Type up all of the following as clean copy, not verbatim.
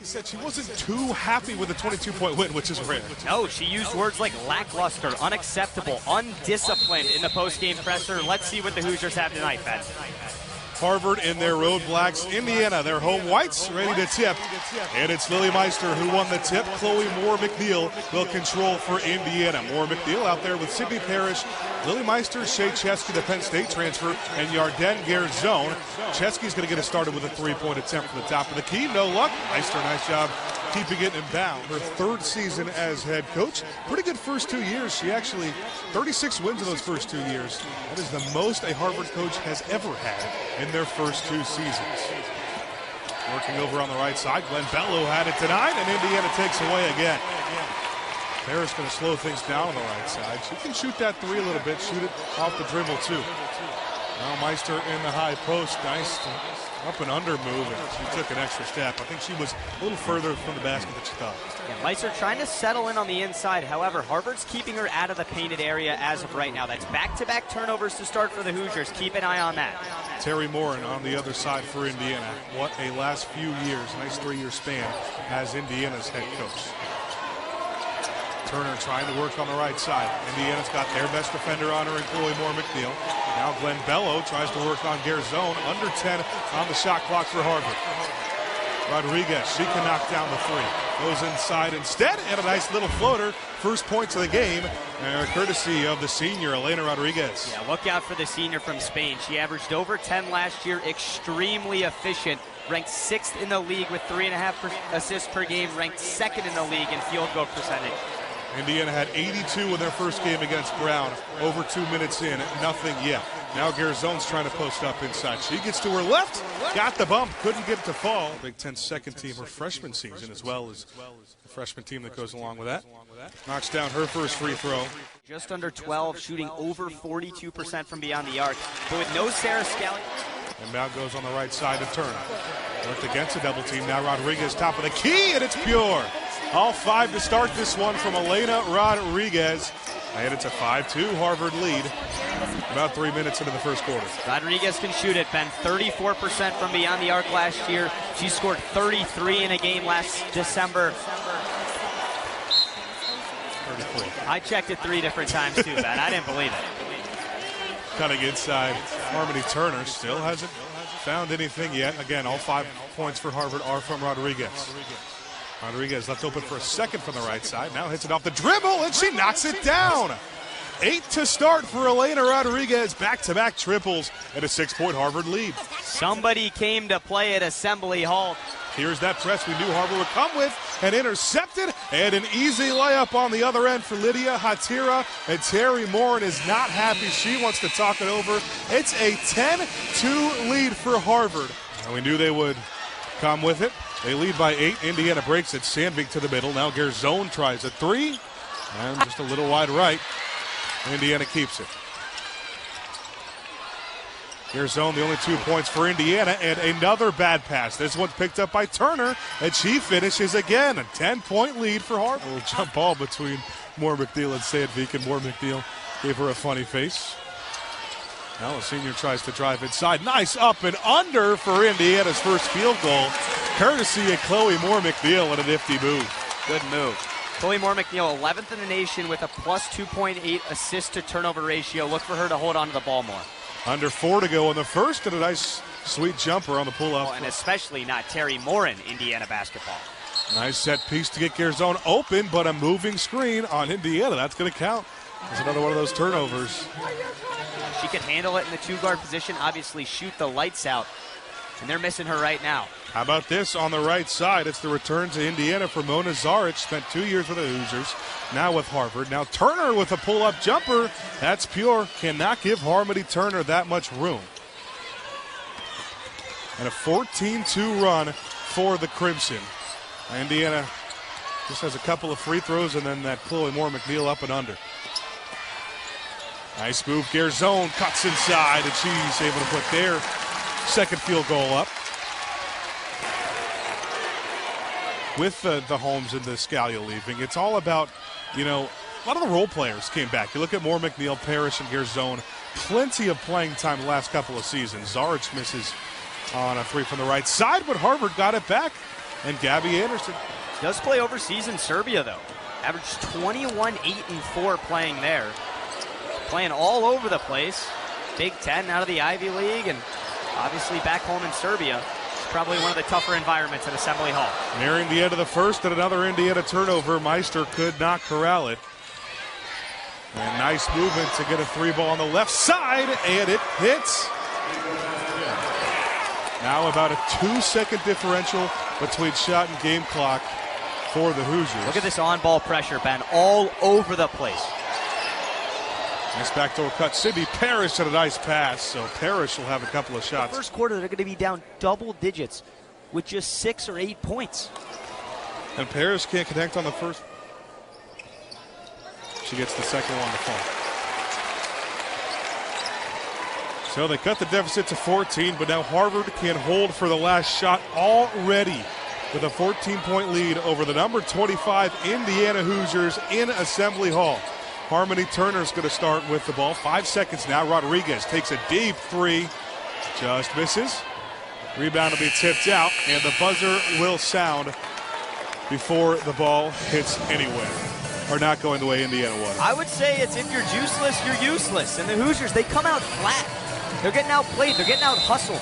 He said she wasn't too happy with the 22-point win, which is rare. No, she used words like lackluster, unacceptable, undisciplined in the post-game presser. Let's see what the Hoosiers have tonight, Ben. Harvard in their road blacks. Indiana, their home whites, ready to tip. And it's Lily Meister who won the tip. Chloe Moore McNeil will control for Indiana. Moore McNeil out there with Sydney Parrish, Lily Meister, Shea Chesky, the Penn State transfer, and Yarden Garzone. Chesky's going to get us started with a three-point attempt from the top of the key. No luck. Meister, nice job keeping it in bounds. Her third season as head coach. Pretty good first 2 years. She actually 36 wins in those first 2 years. That is the most a Harvard coach has ever had in their first 2 seasons. Working over on the right side, Glenn Bello had it tonight, and Indiana takes away again. Harris going to slow things down on the right side. She can shoot that three a little bit, shoot it off the dribble too. Now Meister in the high post, nice up and under move, and she took an extra step. I think she was a little further from the basket than she thought. Yeah, Meister trying to settle in on the inside. However, Harvard's keeping her out of the painted area as of right now. That's back-to-back turnovers to start for the Hoosiers. Keep an eye on that. Terry Moore on the other side for Indiana. What a last few years, nice 3-year span as Indiana's head coach. Turner trying to work on the right side. Indiana's got their best defender on her in Chloe Moore McNeil. Now Glenn Bello tries to work on Garzone. Under 10 on the shot clock for Harvard. Rodriguez, she can knock down the three. Goes inside instead, and a nice little floater. First points of the game, courtesy of the senior, Elena Rodriguez. Yeah, look out for the senior from Spain. She averaged over 10 last year, extremely efficient. Ranked 6th in the league with 3.5 assists per game. Ranked 2nd in the league in field goal percentage. Indiana had 82 in their first game against Brown. Over 2 minutes in, nothing yet. Now Garzone's trying to post up inside. She gets to her left, got the bump, couldn't get it to fall. Big Ten second team, her freshman season, as well as the freshman team that goes along with that. Knocks down her first free throw. Just under 12, shooting over 42% from beyond the arc. But with no Sarah Scally. And now goes on the right side to Turner. Worked against a double team. Now Rodriguez top of the key, and it's pure. All 5 to start this one from Elena Rodriguez. And it's a 5-2 Harvard lead. About 3 minutes into the first quarter. Rodriguez can shoot it, Ben. 34% from beyond the arc last year. She scored 33 in a game last December. 33. I checked it 3 different times too, Ben. I didn't believe it. Cutting inside, Harmoni Turner still hasn't found anything yet. Again, all 5 points for Harvard are from Rodriguez. Rodriguez left open for a second from the right side. Now hits it off the dribble, and she knocks it down. 8 to start for Elena Rodriguez. Back-to-back triples and a 6-point Harvard lead. Somebody came to play at Assembly Hall. Here's that press we knew Harvard would come with, and intercepted, and an easy layup on the other end for Lydia Hatira, and Terry Moore is not happy. She wants to talk it over. It's a 10-2 lead for Harvard. And we knew they would come with it. They lead by 8. Indiana breaks it. Sandvik to the middle. Now Garzone tries a 3, and just a little wide right. Indiana keeps it. Garzone, the only 2 points for Indiana, and another bad pass. This one's picked up by Turner, and she finishes again. A 10-point lead for Harvard. A little jump ball between Moore McNeil and Sandvik, and Moore McNeil gave her a funny face. Now the senior tries to drive inside. Nice up and under for Indiana's first field goal, courtesy of Chloe Moore McNeil, and a nifty move. Good move. Chloe Moore McNeil, 11th in the nation with a plus 2.8 assist to turnover ratio. Look for her to hold on to the ball more. Under 4 to go in the first, and a nice sweet jumper on the pull-up. Oh, and especially not Terry Moore in Indiana basketball. Nice set piece to get Garzone open, but a moving screen on Indiana. That's going to count. That's another one of those turnovers. She can handle it in the 2-guard position, obviously shoot the lights out, and they're missing her right now. How about this on the right side? It's the return to Indiana for Mona Zaric. Spent 2 years with the Hoosiers, now with Harvard. Now Turner with a pull-up jumper. That's pure. Cannot give Harmoni Turner that much room. And a 14-2 run for the Crimson. Indiana just has a couple of free throws, and then that Chloe Moore McNeil up and under. Nice move. Garzone cuts inside, and she's able to put their second field goal up. With the Holmes and the Scalia leaving, it's all about, a lot of the role players came back. You look at Moore McNeil, Parrish, and Garzone. Plenty of playing time the last couple of seasons. Zaric misses on a 3 from the right side, but Harvard got it back. and Gabby Anderson. She does play overseas in Serbia, though. Averaged 21, 8, and 4 playing there. Playing all over the place. Big Ten out of the Ivy League, and obviously back home in Serbia. It's probably one of the tougher environments at Assembly Hall. Nearing the end of the first, and another Indiana turnover. Meister could not corral it. And nice movement to get a 3-ball on the left side, and it hits. Now about a 2-second differential between shot and game clock for the Hoosiers. Look at this on-ball pressure, Ben, all over the place. Nice backdoor cut. Sydney Parrish had a nice pass, so Parrish will have a couple of shots. First quarter, they're going to be down double digits with just 6 or 8 points. And Parrish can't connect on the first. She gets the second one to fall. So they cut the deficit to 14, but now Harvard can hold for the last shot already with a 14-point lead over the number 25 Indiana Hoosiers in Assembly Hall. Harmoni Turner is going to start with the ball. 5 seconds now. Rodriguez takes a deep 3. Just misses. Rebound will be tipped out, and the buzzer will sound before the ball hits anywhere. Or not going the way Indiana wanted. I would say it's if you're juiceless, you're useless. And the Hoosiers, they come out flat. They're getting outplayed. They're getting out hustled.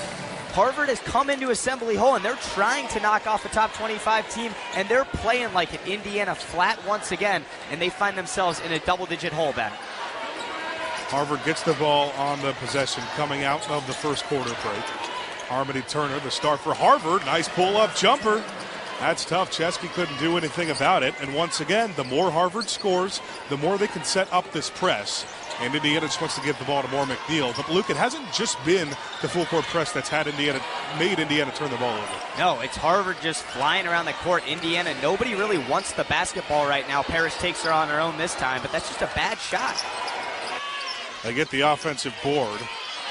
Harvard has come into Assembly Hall, and they're trying to knock off a top 25 team, and they're playing like an Indiana flat once again, and they find themselves in a double-digit hole, Ben. Harvard gets the ball on the possession coming out of the first quarter break. Harmoni Turner, the start for Harvard. Nice pull-up jumper. That's tough. Chesky couldn't do anything about it. And once again, the more Harvard scores, the more they can set up this press. And Indiana just wants to give the ball to Moore McNeil. But Luke, it hasn't just been the full court press that's made Indiana turn the ball over. No, it's Harvard just flying around the court. Indiana, nobody really wants the basketball right now. Parrish takes her on her own this time, but that's just a bad shot. They get the offensive board.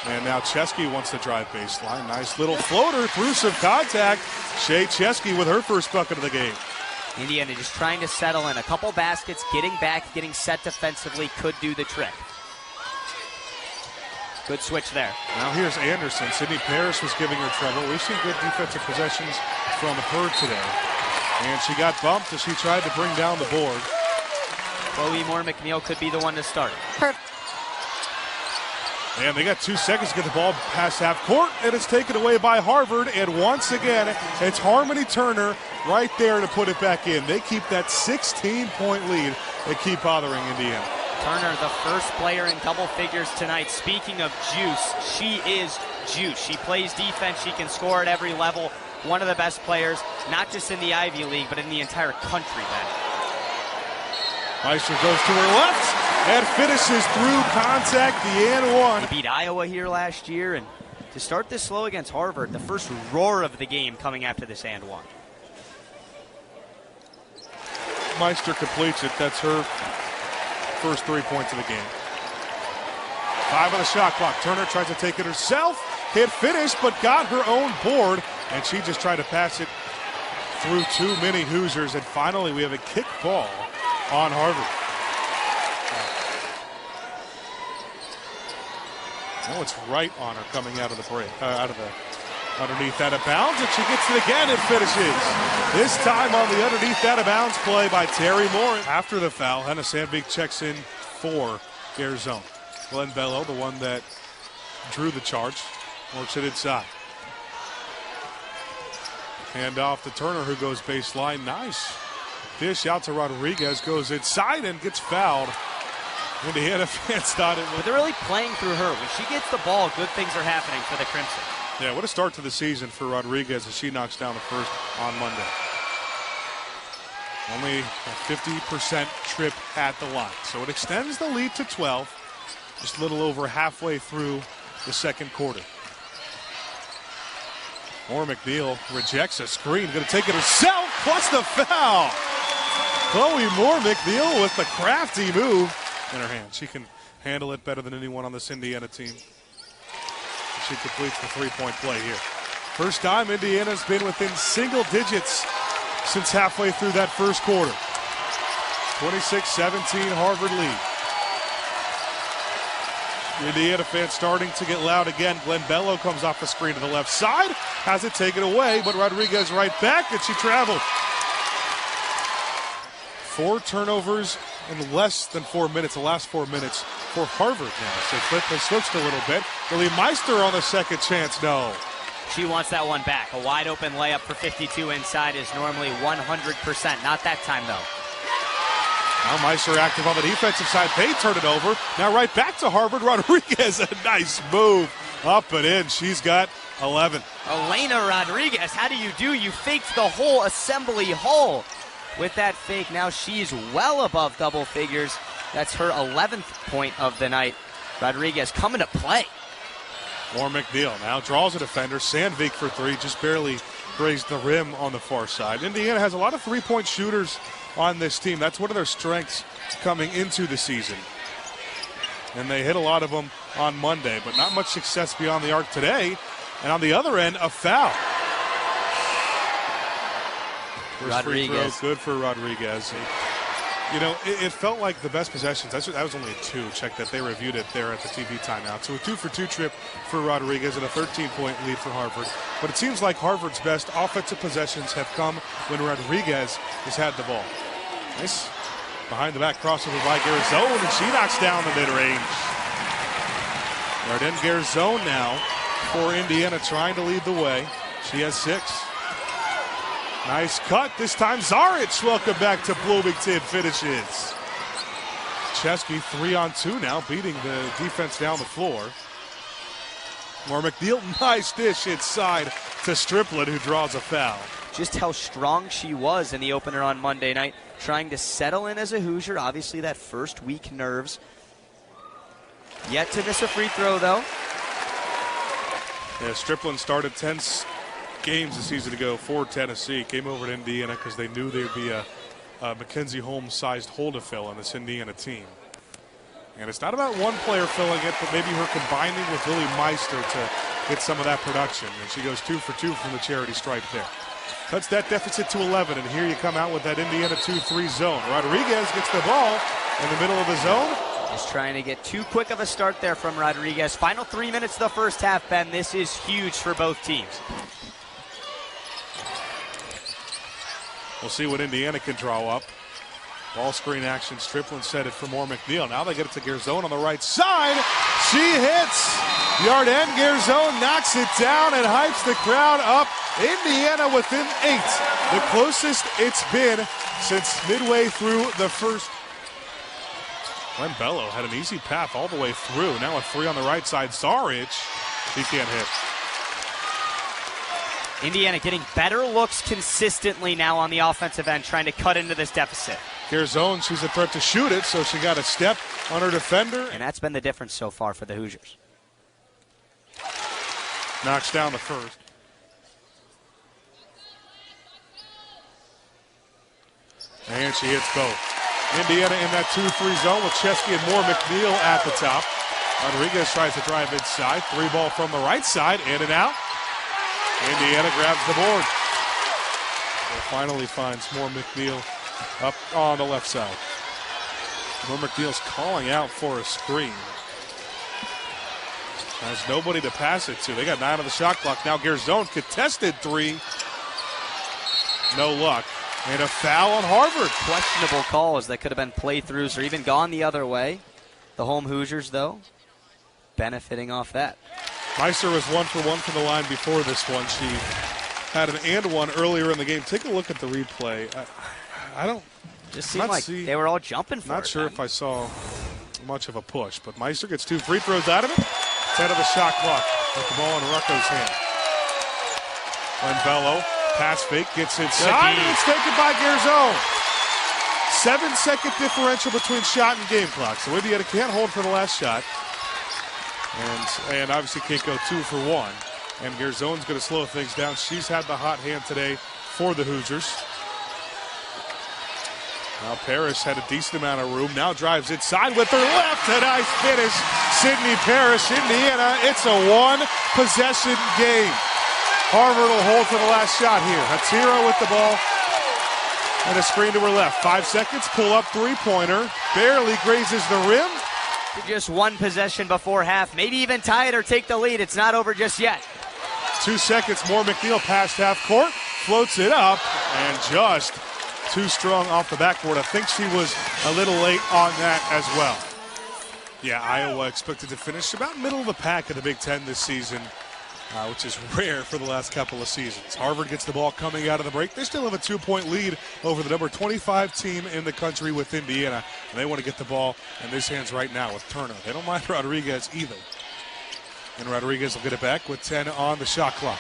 And now Chesky wants to drive baseline. Nice little floater through some contact. Shea Chesky with her first bucket of the game. Indiana just trying to settle in. A couple baskets, getting back, getting set defensively could do the trick. Good switch there. Now here's Anderson. Sydney Parrish was giving her trouble. We've seen good defensive possessions from her today. And she got bumped as she tried to bring down the board. Chloe Moore McNeil could be the one to start. Perfect. And they got 2 seconds to get the ball past half court, and it's taken away by Harvard. And once again, it's Harmoni Turner right there to put it back in. They keep that 16-point lead. They keep bothering Indiana. Turner, the first player in double figures tonight. Speaking of juice, she is juice. She plays defense. She can score at every level. One of the best players, not just in the Ivy League, but in the entire country, Ben. Meister goes to her left and finishes through contact, the and one. They beat Iowa here last year, and to start this slow against Harvard, the first roar of the game coming after this and one. Meister completes it. That's her first 3 points of the game. 5 on the shot clock. Turner tries to take it herself. Can't finish, but got her own board, and she just tried to pass it through too many Hoosiers. And finally, we have a kick ball on Harvard. Oh, it's right on her coming out of the break, underneath out of bounds, and she gets it again and finishes. This time on the underneath out of bounds play by Carrie Moore. After the foul, Hannah Sandvik checks in for Arizona. Glenn Bello, the one that drew the charge, works it inside. Hand off to Turner, who goes baseline. Nice dish out to Rodriguez, goes inside and gets fouled. Indiana fans thought it was. But they're really playing through her. When she gets the ball, good things are happening for the Crimson. Yeah, what a start to the season for Rodriguez as she knocks down the first on Monday. Only a 50% trip at the line. So it extends the lead to 12, just a little over halfway through the second quarter. Moore McNeil rejects a screen, going to take it herself, plus the foul. Chloe Moore McNeil with the crafty move in her hand. She can handle it better than anyone on this Indiana team. She completes the three-point play here. First time Indiana's been within single digits since halfway through that first quarter. 26-17 Harvard lead. Indiana fans starting to get loud again. Glenn Bello comes off the screen to the left side, has it taken away, but Rodriguez right back, and she traveled. 4 turnovers in less than 4 minutes, the last 4 minutes for Harvard now. So they switched a little bit. Lily Meister on the second chance, no. She wants that one back. A wide open layup for 52 inside is normally 100%. Not that time, though. Now Meister active on the defensive side. They turn it over. Now right back to Harvard. Rodriguez, a nice move. Up and in. She's got 11. Elena Rodriguez, how do? You faked the whole assembly hole with that fake. Now she's well above double figures. That's her 11th point of the night. Rodriguez coming to play. Moore McNeil now draws a defender. Sandvik for 3, just barely grazed the rim on the far side. Indiana has a lot of three-point shooters on this team. That's one of their strengths coming into the season. And they hit a lot of them on Monday, but not much success beyond the arc today. And on the other end, a foul. First free throw, good for Rodriguez. You know, it felt like the best possessions. That was only a 2. Check that. They reviewed it there at the TV timeout. So a 2-for-2 trip for Rodriguez and a 13-point lead for Harvard. But it seems like Harvard's best offensive possessions have come when Rodriguez has had the ball. Nice behind the back crossover by Garzone, and she knocks down the mid-range. Arden Garzone now for Indiana, trying to lead the way. She has 6. Nice cut. This time Zaric, welcome back to Bloomington, finishes. Chesky 3-on-2 now, beating the defense down the floor. Moore McNeil, nice dish inside to Striplin, who draws a foul. Just how strong she was in the opener on Monday night, trying to settle in as a Hoosier. Obviously that first week nerves. Yet to miss a free throw, though. Yeah, Striplin started 10 games a season ago for Tennessee. Came over to Indiana because they knew there'd be a Mackenzie Holmes-sized hole to fill on this Indiana team. And it's not about one player filling it, but maybe her combining with Lily Meister to get some of that production. And she goes 2 for 2 from the charity stripe there. Cuts that deficit to 11, and here you come out with that Indiana 2-3 zone. Rodriguez gets the ball in the middle of the zone. Just trying to get too quick of a start there from Rodriguez. Final 3 minutes of the first half, Ben. This is huge for both teams. We'll see what Indiana can draw up. Ball screen action. Striplin set it for Moore McNeil. Now they get it to Garzone on the right side. She hits. Yarden Garzone knocks it down and hypes the crowd up. Indiana within 8. The closest it's been since midway through the first. Glenn Bello had an easy path all the way through. Now a 3 on the right side. Zaric, he can't hit. Indiana getting better looks consistently now on the offensive end, trying to cut into this deficit. Garzone, she's a threat to shoot it, so she got a step on her defender. And that's been the difference so far for the Hoosiers. Knocks down the first. And she hits both. Indiana in that 2-3 zone with Chesky and Moore McNeil at the top. Rodriguez tries to drive inside. 3 ball from the right side, in and out. Indiana grabs the board. It finally finds Moore McNeil up on the left side. Moore McNeil's calling out for a screen. Has nobody to pass it to. They got 9 on the shot clock. Now Garzone contested 3. No luck. And a foul on Harvard. Questionable calls that could have been playthroughs or even gone the other way. The home Hoosiers, though, benefiting off that. Meister was 1 for 1 from the line before this one. She had an and one earlier in the game. Take a look at the replay. I don't just seemed like they were all jumping for it. Not sure if I saw much of a push, but Meister gets 2 free throws out of it. 10 of the shot clock with the ball in Rucco's hand. When Bello, pass fake, gets inside, and it's taken by Garzone. 7-second differential between shot and game clock. So Indiana can't hold for the last shot. And obviously can't go 2 for 1. And Garzone's going to slow things down. She's had the hot hand today for the Hoosiers. Now Parrish had a decent amount of room. Now drives inside with her left. A nice finish. Sydney Parrish, Indiana. It's a 1-possession game. Harvard will hold for the last shot here. Hatira with the ball. And a screen to her left. 5 seconds. Pull up 3-pointer. Barely grazes the rim. to just one possession before half. Maybe even tie it or take the lead. It's not over just yet. 2 seconds more. McNeil past half court, floats it up, and just too strong off the backboard. I think she was a little late on that as well. Yeah, Iowa expected to finish about middle of the pack in the Big Ten this season, which is rare for the last couple of seasons. Harvard gets the ball coming out of the break. They still have a 2-point lead over the number 25 team in the country with Indiana, and they want to get the ball in this hands right now with Turner. They don't mind Rodriguez either. And Rodriguez will get it back with 10 on the shot clock.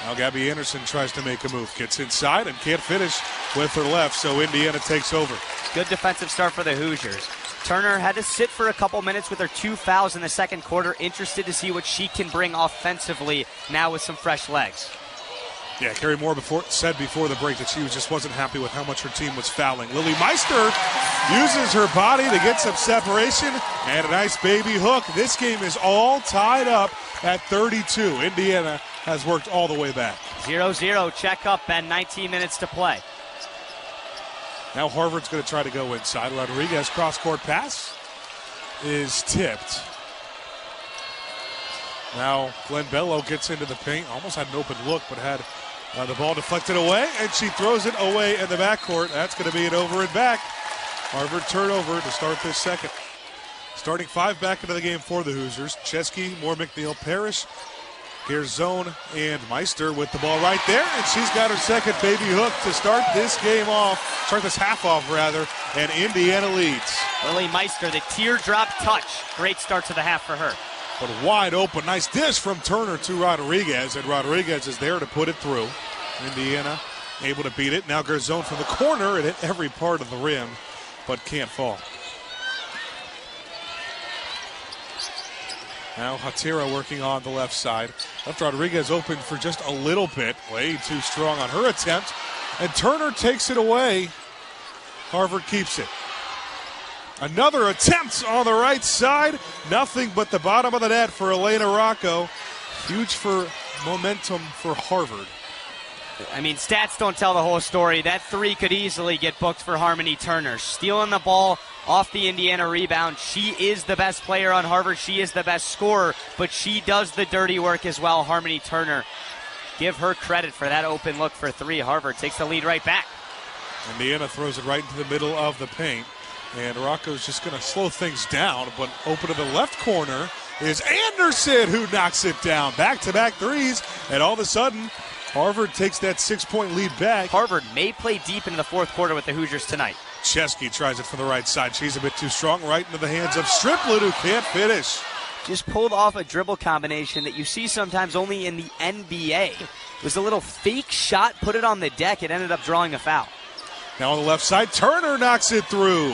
Now Gabby Anderson tries to make a move. Gets inside and can't finish with her left, so Indiana takes over. Good defensive start for the Hoosiers. Turner had to sit for a couple minutes with her 2 fouls in the second quarter. Interested to see what she can bring offensively now with some fresh legs. Yeah, Carrie Moore said before the break that she just wasn't happy with how much her team was fouling. Lily Meister uses her body to get some separation and a nice baby hook. This game is all tied up at 32. Indiana has worked all the way back. 0-0, check up, and 19 minutes to play. Now Harvard's going to try to go inside. Rodriguez cross-court pass is tipped. Now Glenn Bello gets into the paint. Almost had an open look, but had the ball deflected away, and she throws it away in the backcourt. That's going to be an over and back. Harvard turnover to start this second. Starting 5 back into the game for the Hoosiers. Chesky, Moore, McNeil, Parrish, Garzone, and Meister with the ball right there, and she's got her second baby hook to start this game off, start this half off rather, and Indiana leads. Lily Meister, the teardrop touch. Great start to the half for her. But wide open, nice dish from Turner to Rodriguez, and Rodriguez is there to put it through. Indiana able to beat it. Now Garzone from the corner, it hit every part of the rim, but can't fall. Now Hatira working on the left side. Left Rodriguez open for just a little bit. Way too strong on her attempt. And Turner takes it away. Harvard keeps it. Another attempt on the right side. Nothing but the bottom of the net for Elena Rocco. Huge for momentum for Harvard. I mean, stats don't tell the whole story. That 3 could easily get booked for Harmoni Turner. Stealing the ball off the Indiana rebound. She is the best player on Harvard. She is the best scorer, but she does the dirty work as well. Harmoni Turner, give her credit for that open look for 3. Harvard takes the lead right back. Indiana throws it right into the middle of the paint, and Rocco's just going to slow things down, but open to the left corner is Anderson, who knocks it down. Back-to-back threes, and all of a sudden, Harvard takes that 6-point lead back. Harvard may play deep into the fourth quarter with the Hoosiers tonight. Chesky tries it from the right side. She's a bit too strong, right into the hands of Striplin, who can't finish. Just pulled off a dribble combination that you see sometimes only in the NBA. It was a little fake shot, put it on the deck. It ended up drawing a foul. Now on the left side, Turner knocks it through.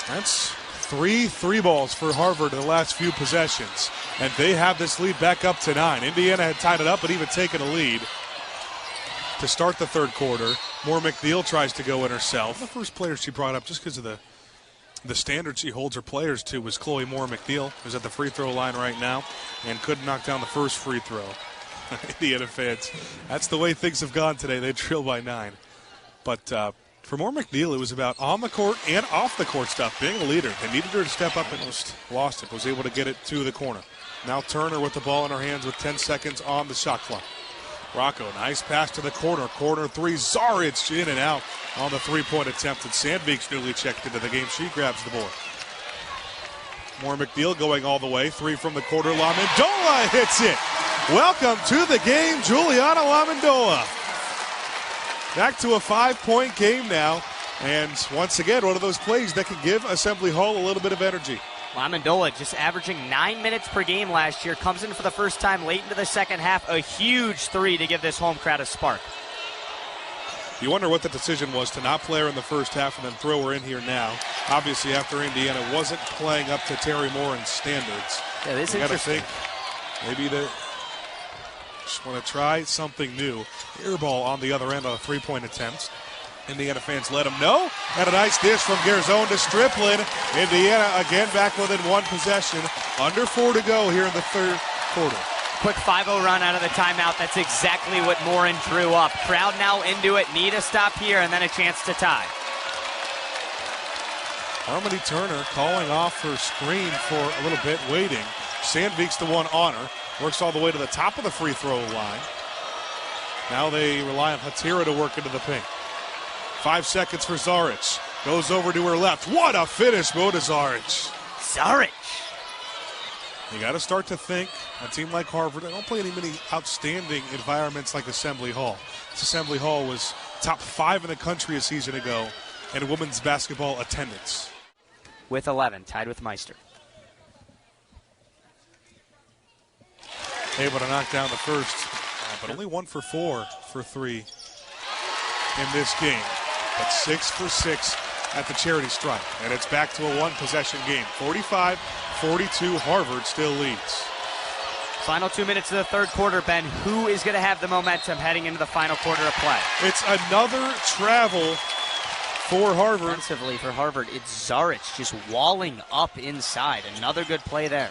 That's 3 balls for Harvard in the last few possessions, and they have this lead back up to 9. Indiana had tied it up, but even taken a lead to start the third quarter. Moore McNeil tries to go in herself. The first player she brought up, just because of the standard she holds her players to, was Chloe Moore McNeil, who's at the free throw line right now and couldn't knock down the first free throw. Indiana fans, that's the way things have gone today. They trail by 9. But for Moore McNeil, it was about on the court and off the court stuff, being a leader. They needed her to step up and lost it, was able to get it to the corner. Now Turner with the ball in her hands with 10 seconds on the shot clock. Rocco, nice pass to the corner. Corner 3, Zaric in and out on the 3-point attempt. And Sandvik's newly checked into the game. She grabs the board. Moore McNeil going all the way. 3 from the quarter. LaMendola hits it. Welcome to the game, Juliana LaMendola. Back to a 5-point game now. And once again, one of those plays that can give Assembly Hall a little bit of energy. LaMendola just averaging 9 minutes per game last year. Comes in for the first time late into the second half. A huge 3 to give this home crowd a spark. You wonder what the decision was to not play her in the first half and then throw her in here now. Obviously, after Indiana wasn't playing up to Terry Moran's standards. Yeah, this is interesting. Maybe they just want to try something new. Air ball on the other end on a 3-point attempt. Indiana fans let them know. And a nice dish from Garzone to Striplin. Indiana again back within 1 possession. Under 4 to go here in the third quarter. Quick 5-0 run out of the timeout. That's exactly what Morin drew up. Crowd now into it. Need a stop here and then a chance to tie. Harmoni Turner calling off her screen for a little bit, waiting. Sandvik's the one on her. Works all the way to the top of the free throw line. Now they rely on Hatira to work into the paint. 5 seconds for Zaric. Goes over to her left. What a finish, Moda Zaric. Zaric. You got to start to think, a team like Harvard, they don't play in many outstanding environments like Assembly Hall. This Assembly Hall was top 5 in the country a season ago in women's basketball attendance. With 11, tied with Meister. Able to knock down the first, but only 1 for 4 for 3 in this game. But 6 for 6 at the charity stripe. And it's back to a one-possession game. 45-42, Harvard still leads. Final 2 minutes of the third quarter, Ben. Who is going to have the momentum heading into the final quarter of play? It's another travel for Harvard. Offensively for Harvard, it's Zaric just walling up inside. Another good play there.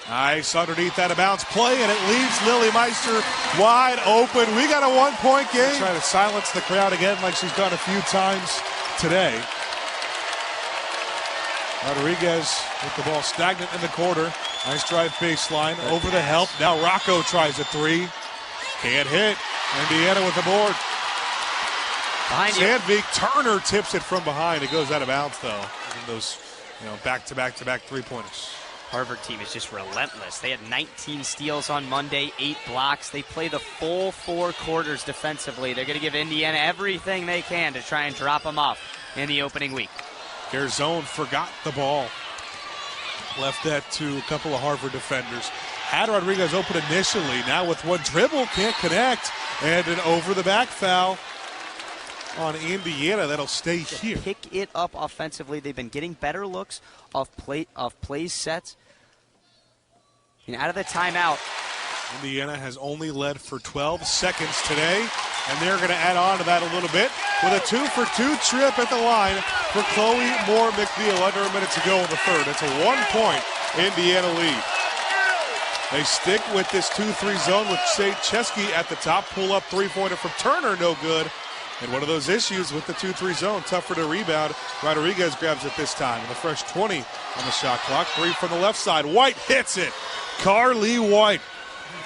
Nice underneath that bounce play, and it leaves Lily Meister wide open. We got a one-point game. Trying to silence the crowd again like she's done a few times today. Rodriguez with the ball stagnant in the quarter. Nice drive baseline, over the help. Now Rocco tries a three. Can't hit. Indiana with the board. Behind Sandvik, Turner tips it from behind. It goes out of bounds, though. Those, back-to-back three-pointers. Harvard team is just relentless. They had 19 steals on Monday, 8 blocks. They play the full 4 quarters defensively. They're going to give Indiana everything they can to try and drop them off in the opening week. Garzone forgot the ball. Left that to a couple of Harvard defenders. Had Rodriguez open initially. Now with one dribble, can't connect. And an over-the-back foul on Indiana. That'll stay here. Pick it up offensively. They've been getting better looks off plays sets. And out of the timeout. Indiana has only led for 12 seconds today, and they're going to add on to that a little bit with a 2-for-2 trip at the line for Chloe Moore McNeil under a minute to go in the third. It's a 1-point Indiana lead. They stick with this 2-3 zone with Chesky at the top. Pull up three-pointer from Turner, no good. And one of those issues with the 2-3 zone, tougher to rebound. Rodriguez grabs it this time. And the fresh 20 on the shot clock. 3 from the left side. White hits it. Carly White.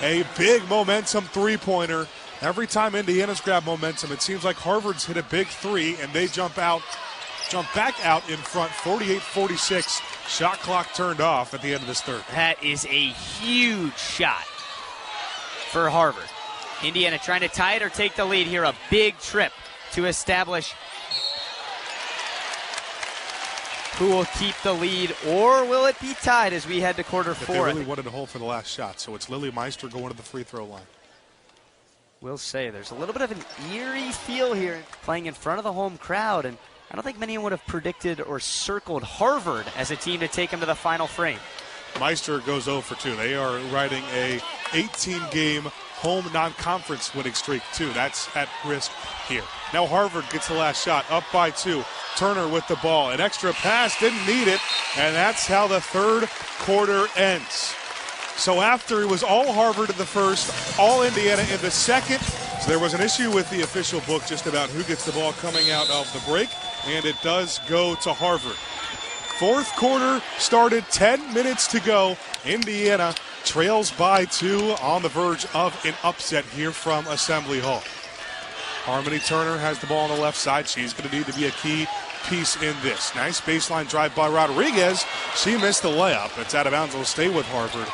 A big momentum three-pointer. Every time Indiana's grabbed momentum, it seems like Harvard's hit a big three, and they jump back out in front, 48-46. Shot clock turned off at the end of this third. That is a huge shot for Harvard. Indiana trying to tie it or take the lead here. A big trip to establish who will keep the lead, or will it be tied as we head to quarter four? They really wanted to hold for the last shot, so it's Lily Meister going to the free throw line. We'll say there's a little bit of an eerie feel here playing in front of the home crowd, and I don't think many would have predicted or circled Harvard as a team to take them to the final frame. Meister goes 0 for 2. They are riding a 18-game home non-conference winning streak, too. That's at risk here. Now Harvard gets the last shot, up by 2. Turner with the ball. An extra pass, didn't need it, and that's how the third quarter ends. So after it was all Harvard in the first, all Indiana in the second, so there was an issue with the official book just about who gets the ball coming out of the break, and it does go to Harvard. Fourth quarter started, 10 minutes to go. Indiana trails by 2 on the verge of an upset here from Assembly Hall. Harmoni Turner has the ball on the left side. She's going to need to be a key piece in this. Nice baseline drive by Rodriguez. She missed the layup. It's out of bounds. It'll stay with Harvard.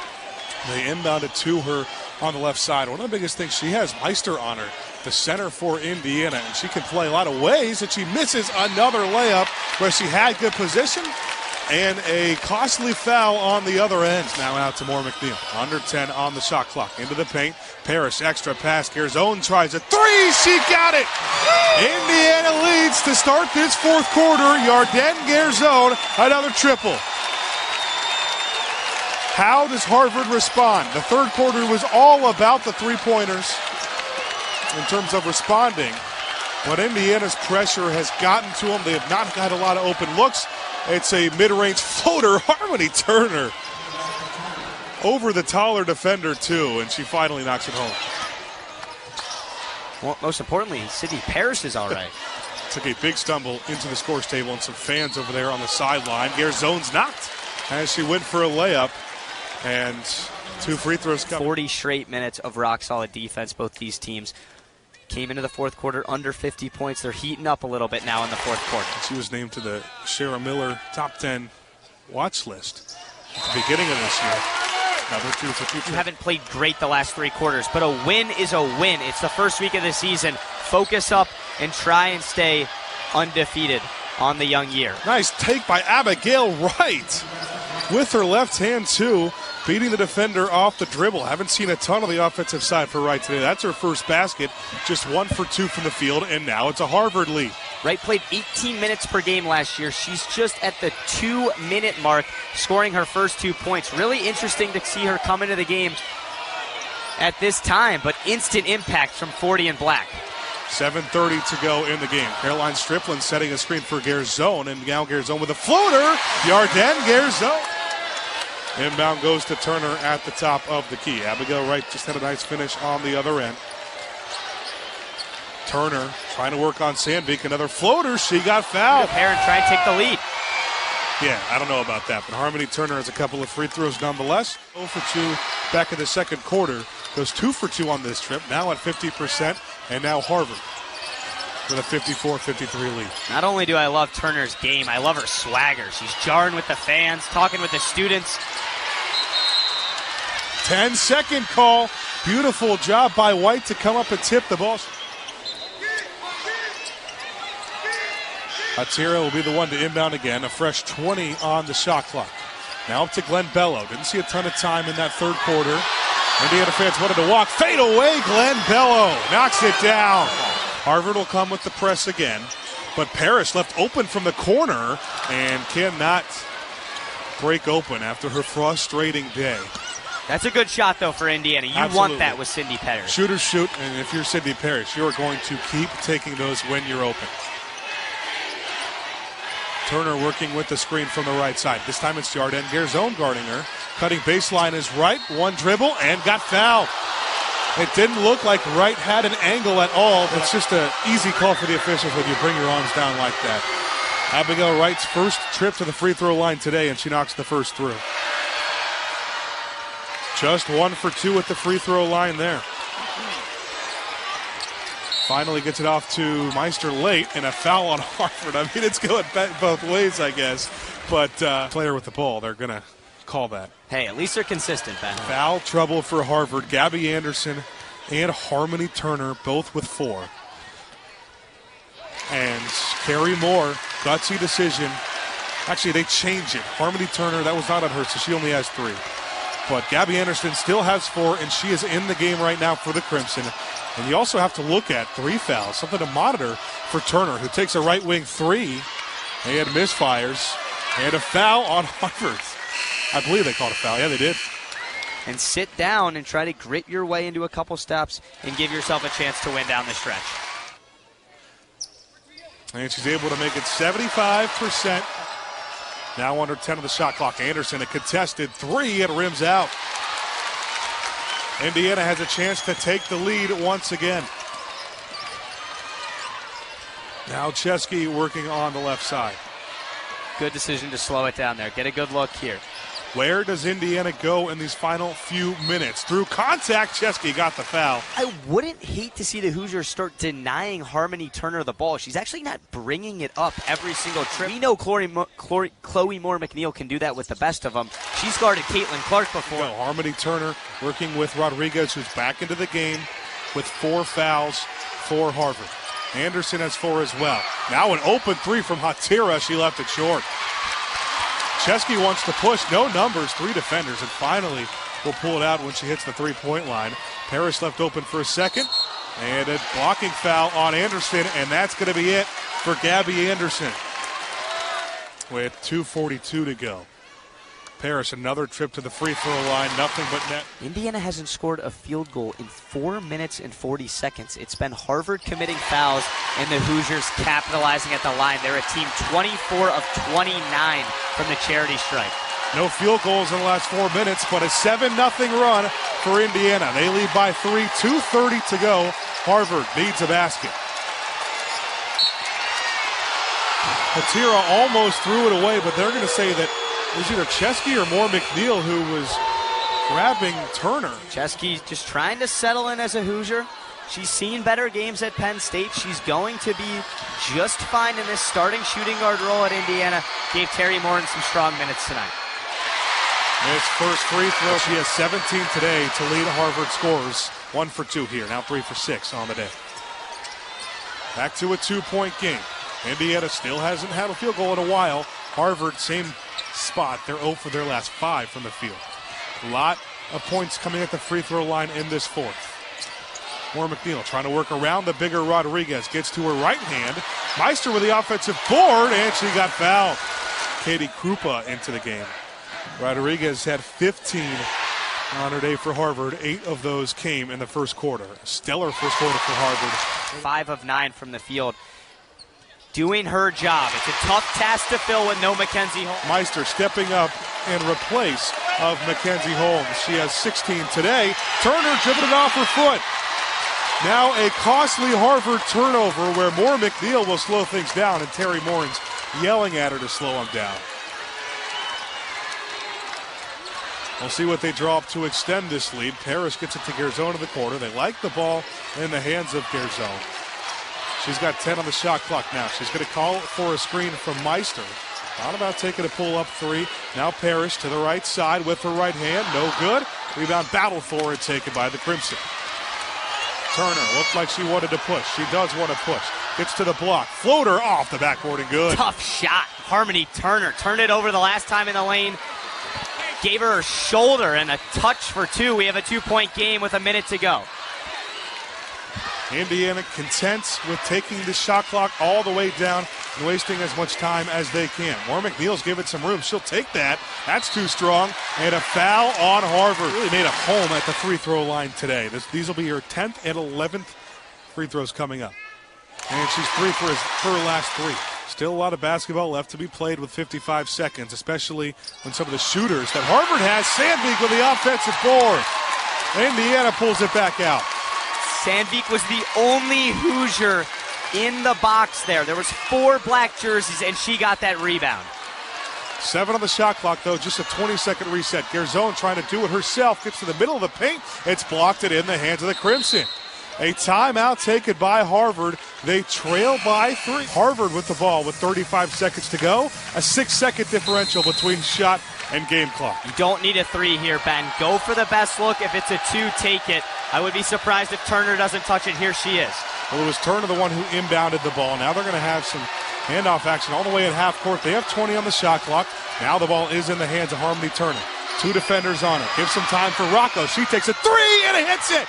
They inbounded to her on the left side. One of the biggest things, she has Meister on her, the center for Indiana, and she can play a lot of ways, and she misses another layup where she had good position, and a costly foul on the other end. Now out to Moore McNeil. Under 10 on the shot clock. Into the paint. Parrish, extra pass. Garzone tries a three. She got it. Indiana leads to start this fourth quarter. Yarden Garzone, another triple. How does Harvard respond? The third quarter was all about the three-pointers in terms of responding. But Indiana's pressure has gotten to them. They have not had a lot of open looks. It's a mid-range floater. Harmoni Turner over the taller defender, too, and she finally knocks it home. Well, most importantly, Sydney Parrish is all right. Took a big stumble into the scores table and some fans over there on the sideline. Garzon's knocked as she went for a layup, and 2 free throws coming. 40 straight minutes of rock-solid defense. Both these teams came into the fourth quarter under 50 points. They're heating up a little bit now in the fourth quarter. She was named to the Shara Miller top 10 watch list at the beginning of this year. Another 2 for 2. You haven't played great the last 3 quarters, but a win is a win. It's the first week of the season. Focus up and try and stay undefeated on the young year. Nice take by Abigail Wright with her left hand, too, beating the defender off the dribble. Haven't seen a ton on the offensive side for Wright today. That's her first basket, just 1 for 2 from the field, and now it's a Harvard lead. Wright played 18 minutes per game last year. She's just at the 2-minute mark, scoring her first 2 points. Really interesting to see her come into the game at this time, but instant impact from 40 and black. 7:30 to go in the game. Caroline Strickland setting a screen for Garzon, and now Garzon with a floater. Yarden Garzon. Inbound goes to Turner at the top of the key. Abigail Wright just had a nice finish on the other end. Turner trying to work on Sandbeek. Another floater. She got fouled. Parent trying to take the lead. Yeah, I don't know about that, but Harmoni Turner has a couple of free throws nonetheless. 0 for 2 back in the second quarter. Goes 2 for 2 on this trip, now at 50%, and now Harvard with a 54-53 lead. Not only do I love Turner's game, I love her swagger. She's jarring with the fans, talking with the students. 10-second call. Beautiful job by White to come up and tip the ball. Atira will be the one to inbound again. A fresh 20 on the shot clock. Now up to Glenn Bello. Didn't see a ton of time in that third quarter. Indiana fans wanted to walk. Fade away, Glenn Bello. Knocks it down. Harvard will come with the press again. But Parrish left open from the corner and cannot break open after her frustrating day. That's a good shot, though, for Indiana. You Absolutely. want that with Cindy Parrish. Shooters shoot, and if you're Cindy Parrish, you're going to keep taking those when you're open. Turner working with the screen from the right side. This time it's Yarden Garzon guarding her. Cutting baseline is Wright. One dribble and got fouled. It didn't look like Wright had an angle at all. It's just an easy call for the officials when you bring your arms down like that. Abigail Wright's first trip to the free throw line today, and she knocks the first through. Just 1 for 2 at the free throw line there. Finally gets it off to Meister late, and a foul on Harvard. I mean, it's going both ways, I guess. But player with the ball, they're going to call that. Hey, at least they're consistent, Ben. Foul trouble for Harvard. Gabby Anderson and Harmoni Turner both with 4. And Carrie Moore, gutsy decision. Actually, they changed it. Harmoni Turner, that was not on her, so she only has 3. But Gabby Anderson still has 4, and she is in the game right now for the Crimson. And you also have to look at 3 fouls, something to monitor for Turner, who takes a right wing 3. They had misfires, and a foul on Harvard. I believe they called a foul. Yeah, they did. And sit down and try to grit your way into a couple steps and give yourself a chance to win down the stretch. And she's able to make it 75%. Now under 10 of the shot clock. Anderson, a contested 3, it rims out. Indiana has a chance to take the lead once again. Now Chesky working on the left side. Good decision to slow it down there. Get a good look here. Where does Indiana go in these final few minutes? Through contact, Chesky got the foul. I wouldn't hate to see the Hoosiers start denying Harmoni Turner the ball. She's actually not bringing it up every single trip. We know Chloe Moore McNeil can do that with the best of them. She's guarded Caitlin Clark before. No, Harmoni Turner working with Rodriguez, who's back into the game with 4 fouls for Harvard. Anderson has 4 as well. Now an open 3 from Hatira. She left it short. Chesky wants to push. No numbers, 3 defenders, and finally will pull it out when she hits the 3-point line. Parrish left open for a second, and a blocking foul on Anderson, and that's going to be it for Gabby Anderson with 2:42 to go. Parrish, another trip to the free throw line, nothing but net. Indiana hasn't scored a field goal in 4 minutes and 40 seconds. It's been Harvard committing fouls and the Hoosiers capitalizing at the line. They're a team 24 of 29 from the charity stripe. No field goals in the last 4 minutes, but a 7-0 run for Indiana. They lead by 3, 2:30 to go. Harvard needs a basket. Hatira almost threw it away, but they're going to say that it was either Chesky or Moore McNeil who was grabbing Turner. Chesky just trying to settle in as a Hoosier. She's seen better games at Penn State. She's going to be just fine in this starting shooting guard role at Indiana. Gave Carrie Moore some strong minutes tonight. His first free throw. She has 17 today to lead Harvard scorers. 1 for 2 here. Now 3 for 6 on the day. Back to a 2-point game. Indiana still hasn't had a field goal in a while. Harvard, same spot. They're 0 for their last 5 from the field. A lot of points coming at the free throw line in this fourth. Moore McNeil trying to work around the bigger Rodriguez. Gets to her right hand. Meister with the offensive board, and she got fouled. Katie Krupa into the game. Rodriguez had 15 on her day for Harvard. 8 of those came in the first quarter. Stellar first quarter for Harvard. 5 of 9 from the field. Doing her job. It's a tough task to fill with no Mackenzie Holmes. Meister stepping up in replace of Mackenzie Holmes. She has 16 today. Turner dribbling it off her foot. Now a costly Harvard turnover where Moore McNeil will slow things down, and Terry Morin's yelling at her to slow him down. We'll see what they draw up to extend this lead. Parrish gets it to Garzone in the corner. They like the ball in the hands of Garzone. She's got 10 on the shot clock now. She's going to call for a screen from Meister. Thought about taking a pull-up 3. Now Parrish to the right side with her right hand. No good. Rebound battle for it, taken by the Crimson. Turner looked like she wanted to push. She does want to push. Gets to the block. Floater off the backboard and good. Tough shot. Harmoni Turner turned it over the last time in the lane. Gave her shoulder and a touch for 2. We have a 2-point game with a minute to go. Indiana content with taking the shot clock all the way down and wasting as much time as they can. Moore McNeil's given some room. She'll take that. That's too strong. And a foul on Harvard. Really made a home at the free throw line today. These will be her 10th and 11th free throws coming up. And she's 3 for her last 3. Still a lot of basketball left to be played with 55 seconds, especially when some of the shooters that Harvard has. Sandvik with the offensive board. Indiana pulls it back out. Sandvik was the only Hoosier in the box there. There was 4 black jerseys, and she got that rebound. 7 on the shot clock, though, just a 20-second reset. Garzone trying to do it herself. Gets to the middle of the paint. It's blocked it in the hands of the Crimson. A timeout taken by Harvard. They trail by 3. Harvard with the ball with 35 seconds to go. A 6-second differential between shot and game clock. You don't need a 3 here, Ben. Go for the best look. If it's a 2, take it. I would be surprised if Turner doesn't touch it. Here she is. Well, it was Turner the one who inbounded the ball. Now they're going to have some handoff action all the way at half court. They have 20 on the shot clock. Now the ball is in the hands of Harmoni Turner. 2 defenders on her. Give some time for Rocco. She takes a 3 and hits it.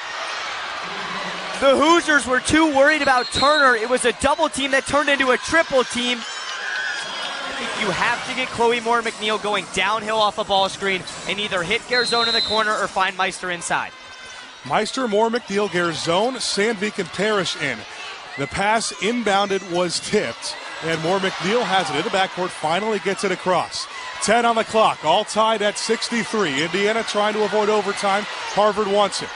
The Hoosiers were too worried about Turner. It was a double team that turned into a triple team. I think you have to get Chloe Moore McNeil going downhill off a ball screen and either hit Garzone in the corner or find Meister inside. Meister, Moore McNeil, Garzone, Sandvik, and Parrish in. The pass inbounded was tipped, and Moore McNeil has it in the backcourt, finally gets it across. 10 on the clock, all tied at 63. Indiana trying to avoid overtime. Harvard wants it.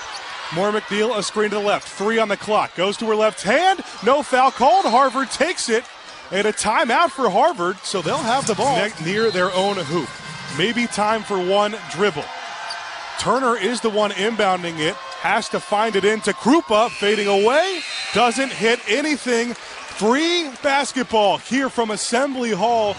Moore McNeil, a screen to the left. 3 on the clock. Goes to her left hand. No foul called. Harvard takes it. And a timeout for Harvard, so they'll have the ball near their own hoop. Maybe time for one dribble. Turner is the one inbounding it. Has to find it into Krupa. Fading away. Doesn't hit anything. Free basketball here from Assembly Hall.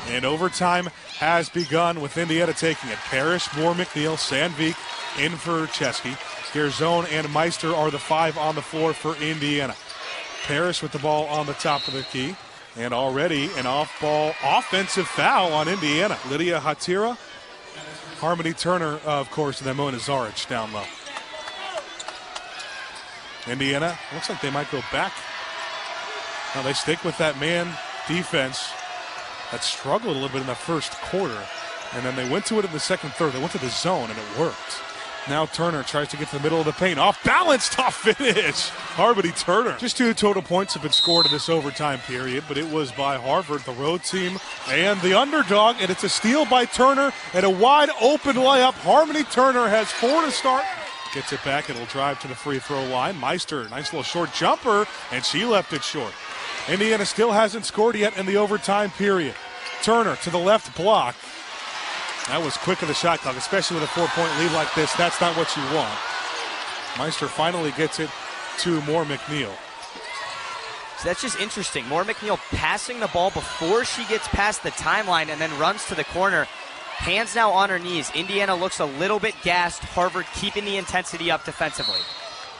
And overtime has begun with Indiana taking it. Parrish, Moore McNeil, Sandvik, in for Chesky. Garzone and Meister are the 5 on the floor for Indiana. Parrish with the ball on the top of the key. And already an off-ball offensive foul on Indiana. Lydia Hatira, Harmoni Turner, of course, and then Mona Zaric down low. Indiana, looks like they might go back. Now they stick with that man defense that struggled a little bit in the first quarter. And then they went to it in the second, third. They went to the zone, and it worked. Now Turner tries to get to the middle of the paint. Off balance, tough finish. Harmoni Turner. Just 2 total points have been scored in this overtime period, but it was by Harvard, the road team, and the underdog, and it's a steal by Turner and a wide open layup. Harmoni Turner has 4 to start. Gets it back, it'll drive to the free throw line. Meister, nice little short jumper, and she left it short. Indiana still hasn't scored yet in the overtime period. Turner to the left block. That was quick of the shot clock, especially with a 4-point lead like this. That's not what you want. Meister finally gets it to Moore McNeil. So that's just interesting. Moore McNeil passing the ball before she gets past the timeline and then runs to the corner. Hands now on her knees. Indiana looks a little bit gassed. Harvard keeping the intensity up defensively.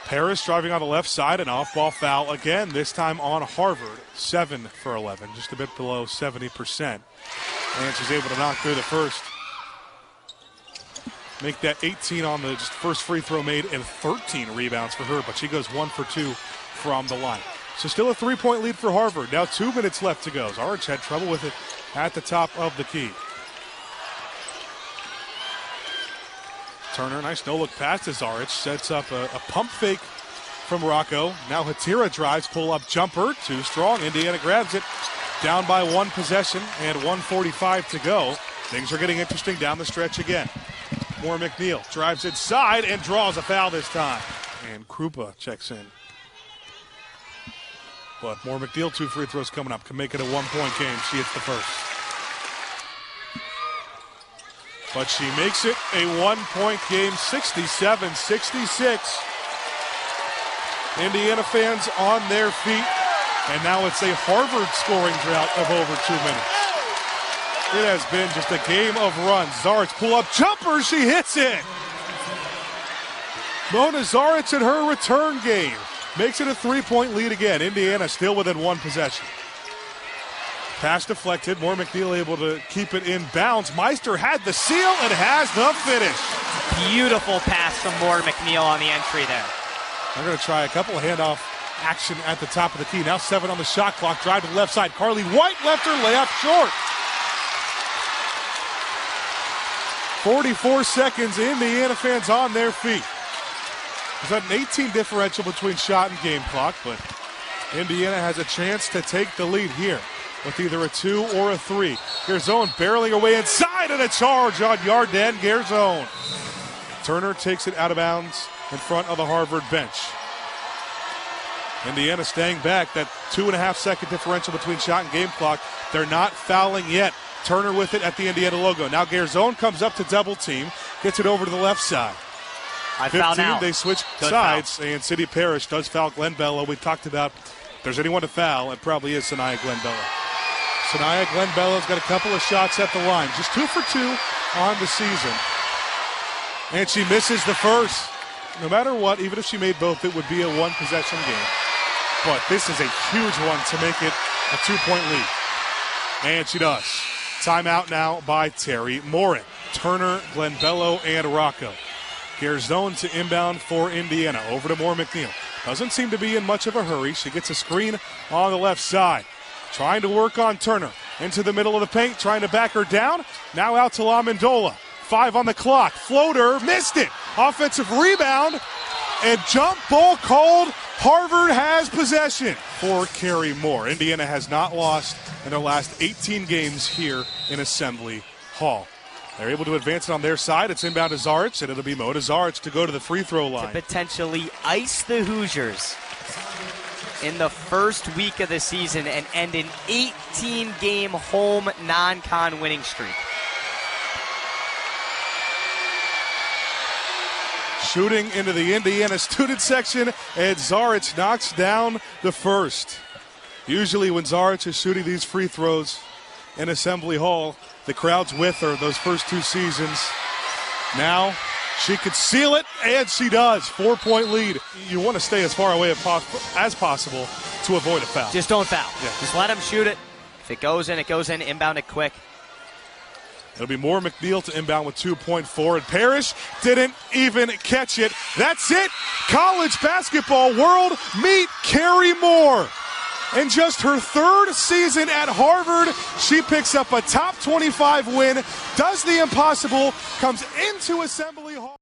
Paris driving on the left side, an off-ball foul again, this time on Harvard. 7 for 11, just a bit below 70%. And she's able to knock through the first. Make that 18 on the first free throw made and 13 rebounds for her, but she goes 1 for 2 from the line. So still a 3-point lead for Harvard. Now 2 minutes left to go. Zaric had trouble with it at the top of the key. Turner, nice no-look pass to Zaric. Sets up a pump fake from Rocco. Now Hatira drives, pull-up jumper. Too strong. Indiana grabs it. Down by 1 possession and 1:45 to go. Things are getting interesting down the stretch again. Moore McNeil drives inside and draws a foul this time. And Krupa checks in. But Moore McNeil, 2 free throws coming up. Can make it a 1-point game. She hits the first. But she makes it a 1-point game, 67-66. Indiana fans on their feet. And now it's a Harvard scoring drought of over 2 minutes. It has been just a game of runs. Zaric pull-up jumper, she hits it. Mona Zaric in her return game makes it a 3-point lead again. Indiana still within 1 possession. Pass deflected. Moore McNeil able to keep it in bounds. Meister had the seal and has the finish. Beautiful pass from Moore McNeil on the entry there. They're going to try a couple of handoff action at the top of the key. Now 7 on the shot clock. Drive to the left side. Carly White left her layup short. 44 seconds. Indiana fans on their feet. There's an 18 differential between shot and game clock, but Indiana has a chance to take the lead here with either a 2 or a 3. Garzone barreling away inside and a charge on Yarden Garzone. Turner takes it out of bounds in front of the Harvard bench. Indiana staying back. That 2.5 second differential between shot and game clock. They're not fouling yet. Turner with it at the Indiana logo. Now Garzone comes up to double team, gets it over to the left side. 15, they switch sides, and City Parish does foul Glenn Bello. We talked about if there's anyone to foul, it probably is Sanaya Glenn Bello. Sanaya Glenn Bello's got a couple of shots at the line. Just 2 for 2 on the season. And she misses the first. No matter what, even if she made both, it would be a 1-possession game. But this is a huge one to make it a 2-point lead. And she does. Timeout now by Terry Morin. Turner, Glenn Bello, and Rocco. Garzone to inbound for Indiana. Over to Moore McNeil. Doesn't seem to be in much of a hurry. She gets a screen on the left side. Trying to work on Turner. Into the middle of the paint, trying to back her down. Now out to La Mendola. 5 on the clock. Floater, missed it. Offensive rebound. And jump ball called. Harvard has possession for Carrie Moore. Indiana has not lost in their last 18 games here in Assembly Hall. They're able to advance it on their side. It's inbound to Zaric, and it'll be Mona Zaric to go to the free throw line. To potentially ice the Hoosiers in the first week of the season and end an 18-game home non-con winning streak. Shooting into the Indiana student section, and Zaric knocks down the first. Usually when Zaric is shooting these free throws in Assembly Hall, the crowd's with her those first 2 seasons. Now she could seal it, and she does. 4-point lead. You want to stay as far away as possible to avoid a foul. Just don't foul. Yeah. Just let him shoot it. If it goes in, it goes in. Inbound it quick. It'll be Moore McNeil to inbound with 2.4, and Parrish didn't even catch it. That's it. College basketball world, meet Carrie Moore. In just her 3rd season at Harvard, she picks up a top 25 win, does the impossible, comes into Assembly Hall.